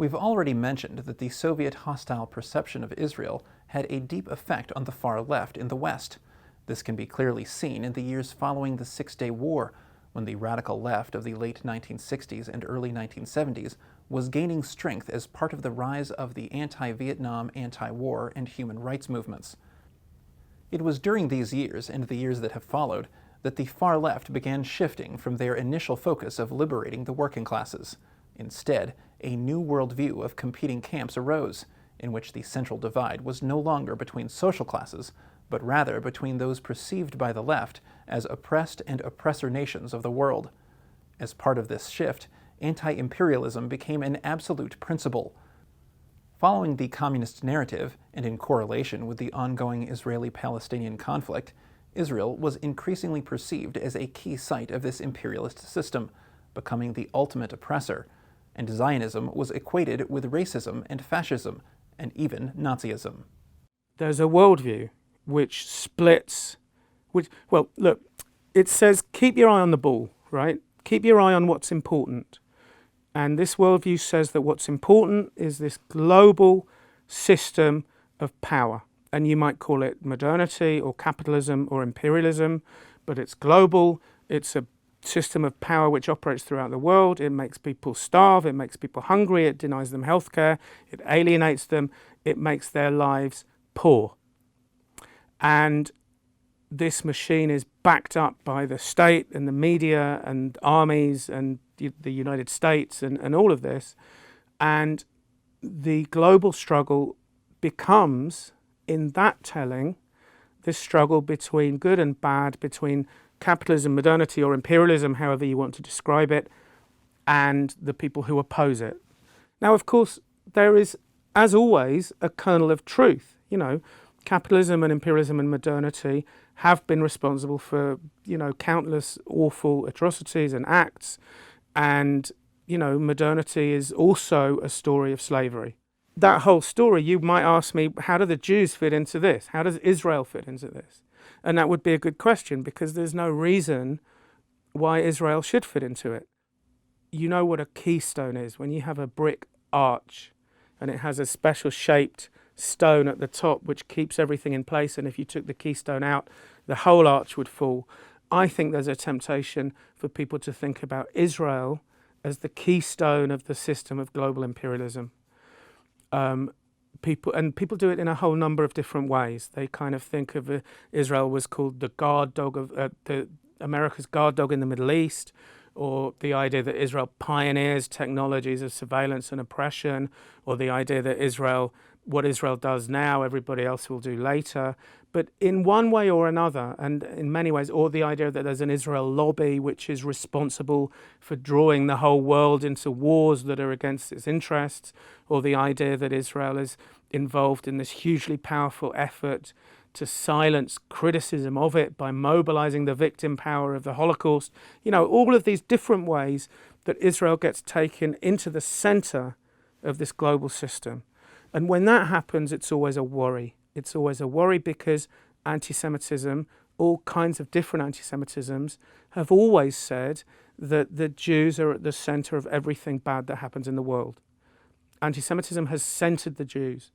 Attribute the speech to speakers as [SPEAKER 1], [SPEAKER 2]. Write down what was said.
[SPEAKER 1] We've already mentioned that the Soviet hostile perception of Israel had a deep effect on the far left in the West. This can be clearly seen in the years following the Six-Day War, when the radical left of the late 1960s and early 1970s was gaining strength as part of the rise of the anti-Vietnam, anti-war, and human rights movements. It was during these years, and the years that have followed, that the far left began shifting from their initial focus of liberating the working classes. Instead, a new worldview of competing camps arose, in which the central divide was no longer between social classes, but rather between those perceived by the left as oppressed and oppressor nations of the world. As part of this shift, anti-imperialism became an absolute principle. Following the communist narrative, and in correlation with the ongoing Israeli-Palestinian conflict, Israel was increasingly perceived as a key site of this imperialist system, becoming the ultimate oppressor, and Zionism was equated with racism and fascism, and even Nazism.
[SPEAKER 2] There's a worldview which splits, well, look, it says keep your eye on the ball, right? Keep your eye on what's important. And this worldview says that what's important is this global system of power. And you might call it modernity or capitalism or imperialism, but it's global. It's a system of power which operates throughout the world. It makes people starve. It makes people hungry. It denies them healthcare. It alienates them. It makes their lives poor. And this machine is backed up by the state and the media and armies and the United States and all of this. And the global struggle becomes, in that telling, this struggle between good and bad, between capitalism, modernity, or imperialism, however you want to describe it, and the people who oppose it. Now, of course, there is, as always, a kernel of truth. You know, capitalism and imperialism and modernity have been responsible for, countless awful atrocities and acts. And, modernity is also a story of slavery. That whole story, you might ask me, how do the Jews fit into this? How does Israel fit into this? And that would be a good question, because there's no reason why Israel should fit into it. You know what a keystone is. When you have a brick arch and it has a special shaped stone at the top which keeps everything in place, and if you took the keystone out, the whole arch would fall. I think there's a temptation for people to think about Israel as the keystone of the system of global imperialism. People do it in a whole number of different ways. They kind of think of Israel was called the guard dog of America's guard dog in the Middle East, or the idea that Israel pioneers technologies of surveillance and oppression, or the idea that what Israel does now, everybody else will do later. But in one way or another, and in many ways, or the idea that there's an Israel lobby which is responsible for drawing the whole world into wars that are against its interests, or the idea that Israel is involved in this hugely powerful effort to silence criticism of it by mobilizing the victim power of the Holocaust. All of these different ways that Israel gets taken into the center of this global system. And when that happens, it's always a worry. It's always a worry because anti-Semitism, all kinds of different anti-Semitisms, have always said that the Jews are at the center of everything bad that happens in the world. Anti-Semitism has centered the Jews.